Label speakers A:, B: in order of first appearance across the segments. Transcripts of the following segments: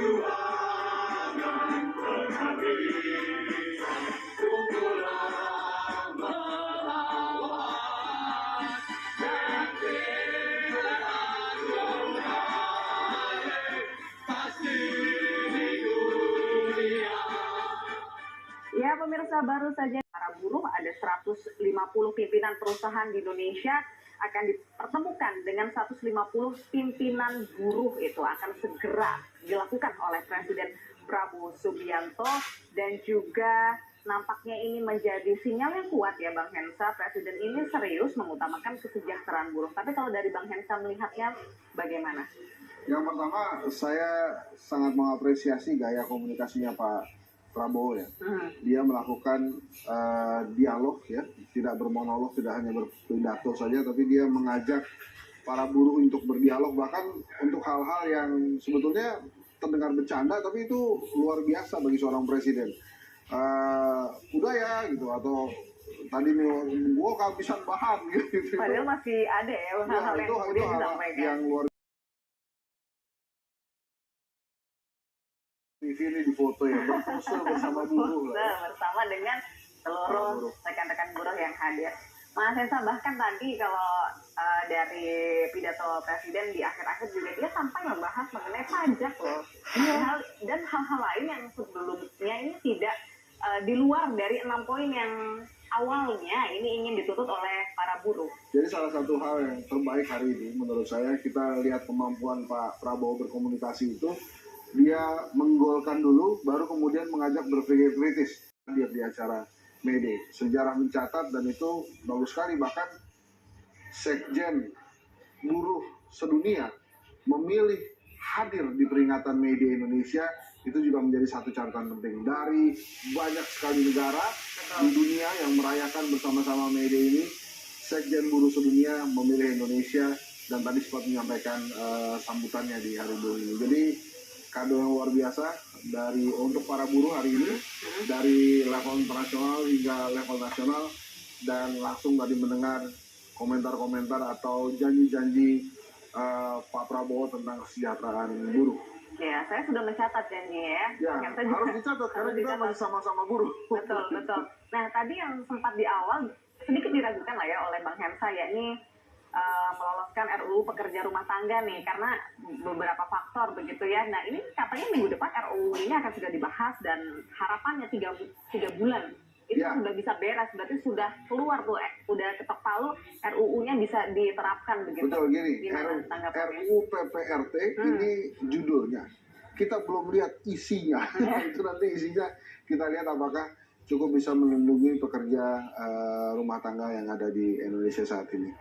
A: Ya, pemirsa, baru saja para buruh ada 150 pimpinan perusahaan di Indonesia akan dipertemukan dengan 150 pimpinan buruh. Itu akan segera dilakukan oleh Presiden Prabowo Subianto, dan juga nampaknya ini menjadi sinyal yang kuat ya Bang Hensa. Presiden ini serius mengutamakan kesejahteraan buruh. Tapi kalau dari Bang Hensa melihatnya bagaimana?
B: Yang pertama, saya sangat mengapresiasi gaya komunikasinya Pak Prabowo ya. Dia melakukan dialog ya, tidak bermonolog, tidak hanya berpidato saja, tapi dia mengajak para buruh untuk berdialog, bahkan untuk hal-hal yang sebetulnya terdengar bercanda, tapi itu luar biasa bagi seorang presiden. Udah ya gitu, atau tadi nih gua kehabisan bahan gitu.
A: Padahal masih ada ya hal-hal yang kemudian disampaikan.
B: Yang luar di sini di foto ya, berpose bersama buruh lah.
A: Bersama dengan seluruh rekan-rekan buruh yang hadir. Mas Hensa, bahkan tadi kalau dari pidato Presiden di akhir-akhir juga dia sampai membahas mengenai pajak loh. Dan hal-hal lain yang sebelumnya ini tidak di luar dari 6 poin yang awalnya ini ingin dituntut oleh para buruh.
B: Jadi salah satu hal yang terbaik hari ini menurut saya, kita lihat kemampuan Pak Prabowo berkomunikasi itu, dia menggolkan dulu, baru kemudian mengajak berpikir kritis. Dia di acara May Day, sejarah mencatat, dan itu bagus sekali. Bahkan Sekjen Buruh Sedunia memilih hadir di peringatan May Day Indonesia, itu juga menjadi satu catatan penting. Dari banyak sekali negara di dunia yang merayakan bersama-sama May Day ini, Sekjen Buruh Sedunia memilih Indonesia, dan tadi sempat menyampaikan sambutannya di hari buruh ini. Jadi kado yang luar biasa untuk para buruh hari ini, dari level internasional hingga level nasional, dan langsung tadi mendengar komentar-komentar atau janji-janji Pak Prabowo tentang kesejahteraan buruh.
A: Ya, saya sudah mencatat janjinya ya.
B: Ya, harus dicatat karena kita masih sama-sama buruh.
A: Betul, betul. Nah, tadi yang sempat di awal sedikit diragukan lah ya oleh Bang Hensa, yakni meloloskan RUU pekerja rumah tangga nih, karena beberapa faktor begitu ya. Nah, ini katanya minggu depan RUU ini akan sudah dibahas, dan harapannya 3 bulan itu sudah bisa beres, berarti sudah keluar tuh, udah ketok palu, RUU-nya bisa diterapkan begitu.
B: Betul, gini, RUU PPRT ini judulnya, kita belum lihat isinya. Itu nanti isinya kita lihat apakah cukup bisa melindungi pekerja rumah tangga yang ada di Indonesia saat ini.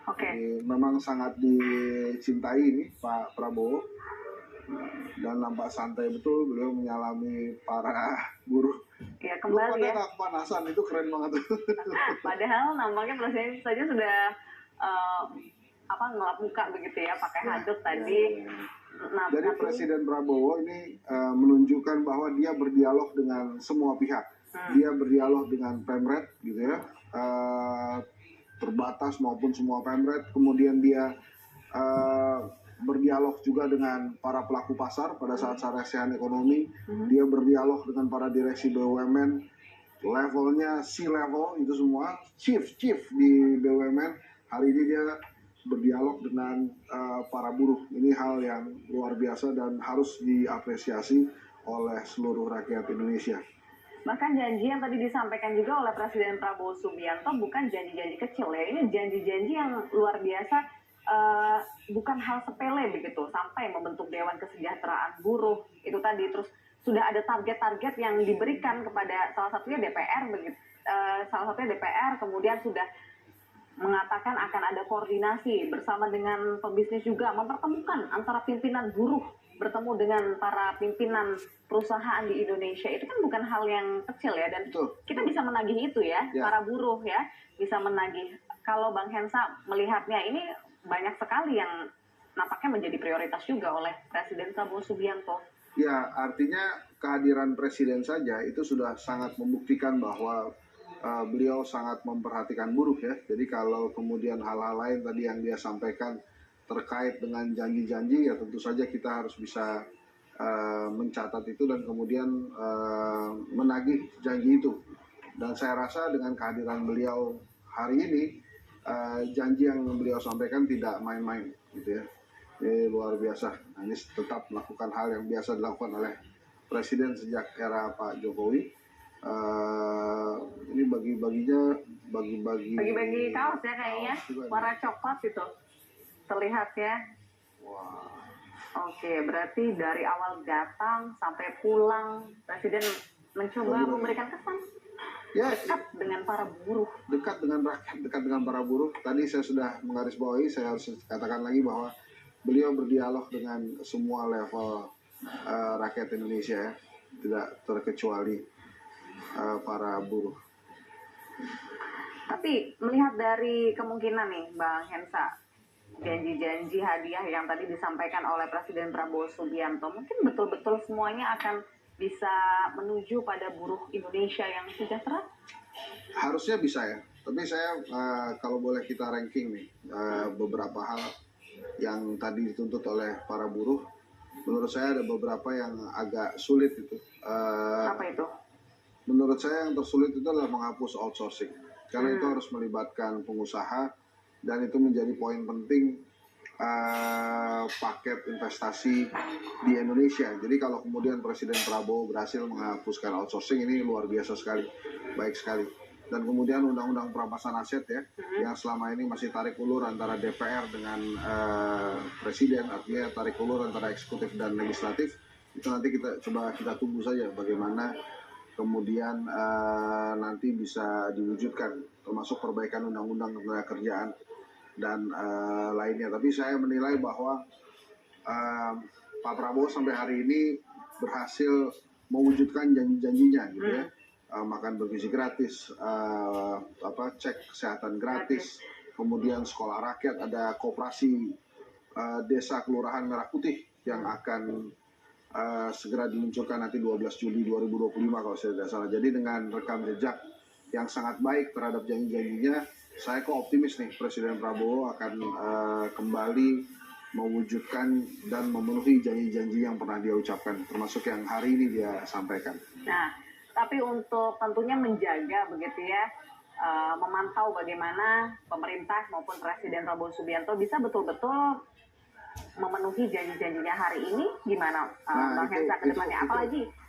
A: Oke.
B: Memang sangat dicintai ini Pak Prabowo, dan nampak santai betul beliau menyalami para buruh.
A: Ya, kembali ya.
B: Nggak kepanasan, itu keren banget.
A: Padahal nampaknya Presiden saja sudah ngelap muka begitu ya, pakai hadut tadi. Nah,
B: jadi Presiden Prabowo ini menunjukkan bahwa dia berdialog dengan semua pihak. Dia berdialog dengan Pemret gitu ya, terbatas maupun semua Pemret. Kemudian dia berdialog juga dengan para pelaku pasar pada saat recehan ekonomi. Dia berdialog dengan para direksi BUMN, levelnya C-level itu semua, chief di BUMN. Hari ini dia berdialog dengan para buruh. Ini hal yang luar biasa dan harus diapresiasi oleh seluruh rakyat Indonesia.
A: Bahkan janji yang tadi disampaikan juga oleh Presiden Prabowo Subianto bukan janji-janji kecil ya, ini janji-janji yang luar biasa, bukan hal sepele begitu, sampai membentuk Dewan Kesejahteraan Buruh itu tadi. Terus sudah ada target-target yang diberikan kepada salah satunya DPR begitu, kemudian sudah mengatakan akan ada koordinasi bersama dengan pebisnis juga, mempertemukan antara pimpinan buruh bertemu dengan para pimpinan perusahaan di Indonesia. Itu kan bukan hal yang kecil ya, dan kita bisa menagih itu ya, para buruh ya bisa menagih. Kalau Bang Hensa melihatnya, ini banyak sekali yang nampaknya menjadi prioritas juga oleh Presiden Prabowo Subianto.
B: Ya, artinya kehadiran Presiden saja itu sudah sangat membuktikan bahwa beliau sangat memperhatikan buruh ya. Jadi kalau kemudian hal-hal lain tadi yang dia sampaikan terkait dengan janji-janji, ya tentu saja kita harus bisa mencatat itu dan kemudian menagih janji itu. Dan saya rasa dengan kehadiran beliau hari ini, janji yang beliau sampaikan tidak main-main, gitu ya. Ini luar biasa. Nah, ini tetap melakukan hal yang biasa dilakukan oleh Presiden sejak era Pak Jokowi. Ini bagi-bagi
A: kaos ya kayaknya,
B: kaos juga nih.
A: warna coklat itu terlihat ya.
B: Wah.
A: Oke, berarti dari awal datang sampai pulang Presiden mencoba memberikan kesan
B: Ya,
A: dekat dengan para buruh.
B: dekat dengan rakyat, dekat dengan para buruh. Tadi saya sudah menggarisbawahi, saya harus katakan lagi bahwa beliau berdialog dengan semua level rakyat Indonesia, ya, tidak terkecuali para buruh.
A: Tapi melihat dari kemungkinan nih Bang Hensa, janji-janji hadiah yang tadi disampaikan oleh Presiden Prabowo Subianto, mungkin betul-betul semuanya akan bisa menuju pada buruh Indonesia yang sejahtera?
B: Harusnya bisa ya, tapi saya kalau boleh kita ranking nih beberapa hal yang tadi dituntut oleh para buruh, menurut saya ada beberapa yang agak sulit itu.
A: Apa itu?
B: Menurut saya yang tersulit itu adalah menghapus outsourcing, karena itu harus melibatkan pengusaha dan itu menjadi poin penting paket investasi di Indonesia. Jadi kalau kemudian Presiden Prabowo berhasil menghapuskan outsourcing, ini luar biasa sekali, baik sekali. Dan kemudian undang-undang perampasan aset ya, yang selama ini masih tarik ulur antara DPR dengan Presiden, artinya tarik ulur antara eksekutif dan legislatif, itu nanti kita tunggu saja bagaimana kemudian nanti bisa diwujudkan, termasuk perbaikan undang-undang ketenagakerjaan dan lainnya. Tapi saya menilai bahwa Pak Prabowo sampai hari ini berhasil mewujudkan janji-janjinya, gitu ya. Makan bergizi gratis, cek kesehatan gratis, kemudian sekolah rakyat, ada koperasi desa kelurahan Merah Putih yang akan segera diluncurkan nanti 12 Juli 2025 kalau saya tidak salah. Jadi dengan rekam jejak yang sangat baik terhadap janji-janjinya, saya kok optimis nih Presiden Prabowo akan kembali mewujudkan dan memenuhi janji-janji yang pernah dia ucapkan, termasuk yang hari ini dia sampaikan.
A: Nah, tapi untuk tentunya menjaga begitu ya, memantau bagaimana pemerintah maupun Presiden Prabowo Subianto bisa betul-betul memenuhi janji-janjinya hari ini, gimana Bang Hensa ke depannya?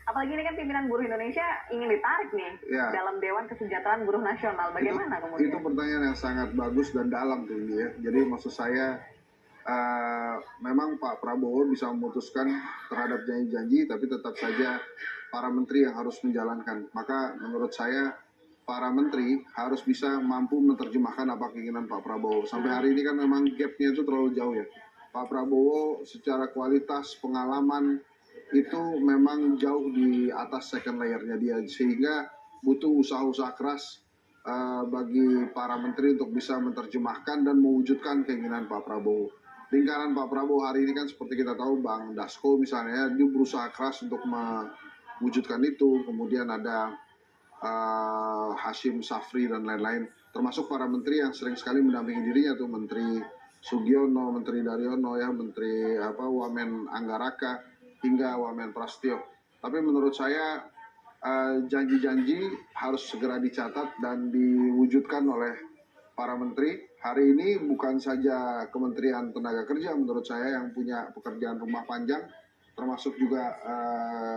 A: Apalagi ini kan pimpinan buruh Indonesia ingin ditarik nih dalam Dewan Kesejahteraan Buruh Nasional. Bagaimana kemudian?
B: Itu pertanyaan yang sangat bagus dan dalam tuh ini ya. Jadi maksud saya memang Pak Prabowo bisa memutuskan terhadap janji-janji, tapi tetap saja para menteri yang harus menjalankan. Maka menurut saya para menteri harus bisa mampu menerjemahkan apa keinginan Pak Prabowo. Sampai hari ini kan memang gapnya itu terlalu jauh ya. Pak Prabowo secara kualitas pengalaman itu memang jauh di atas second layernya dia, sehingga butuh usaha-usaha keras bagi para menteri untuk bisa menerjemahkan dan mewujudkan keinginan Pak Prabowo. Lingkaran Pak Prabowo hari ini kan seperti kita tahu, Bang Dasko misalnya, dia berusaha keras untuk mewujudkan itu. Kemudian ada Hashim Safri dan lain-lain, termasuk para menteri yang sering sekali mendampingi dirinya tuh, Menteri Sugiono, Menteri Daryono ya, Menteri Wamen Anggaraka hingga Wamen Prasetyo. Tapi menurut saya janji-janji harus segera dicatat dan diwujudkan oleh para menteri. Hari ini bukan saja Kementerian Tenaga Kerja menurut saya yang punya pekerjaan rumah panjang, termasuk juga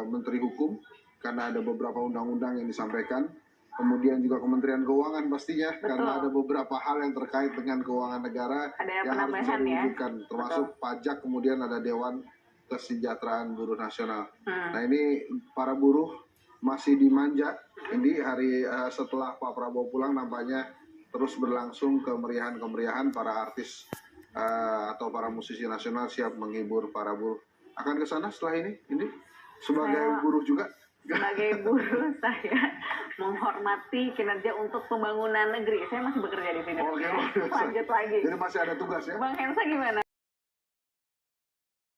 B: Menteri Hukum, karena ada beberapa undang-undang yang disampaikan. Kemudian juga Kementerian Keuangan pastinya, karena ada beberapa hal yang terkait dengan keuangan negara yang harus bisa diwujudkan, termasuk pajak. Kemudian ada Dewan Kesejahteraan Buruh Nasional. Nah ini para buruh masih dimanja. Ini hari setelah Pak Prabowo pulang nampaknya terus berlangsung kemeriahan-kemeriahan, para artis atau para musisi nasional siap menghibur para buruh. Akan ke sana setelah ini sebagai buruh juga.
A: Sebagai buruh saya menghormati kinerja untuk pembangunan negeri. Saya masih bekerja di sini.
B: Oke.
A: Lanjut lagi.
B: Jadi masih ada tugas ya.
A: Bang Hensa gimana?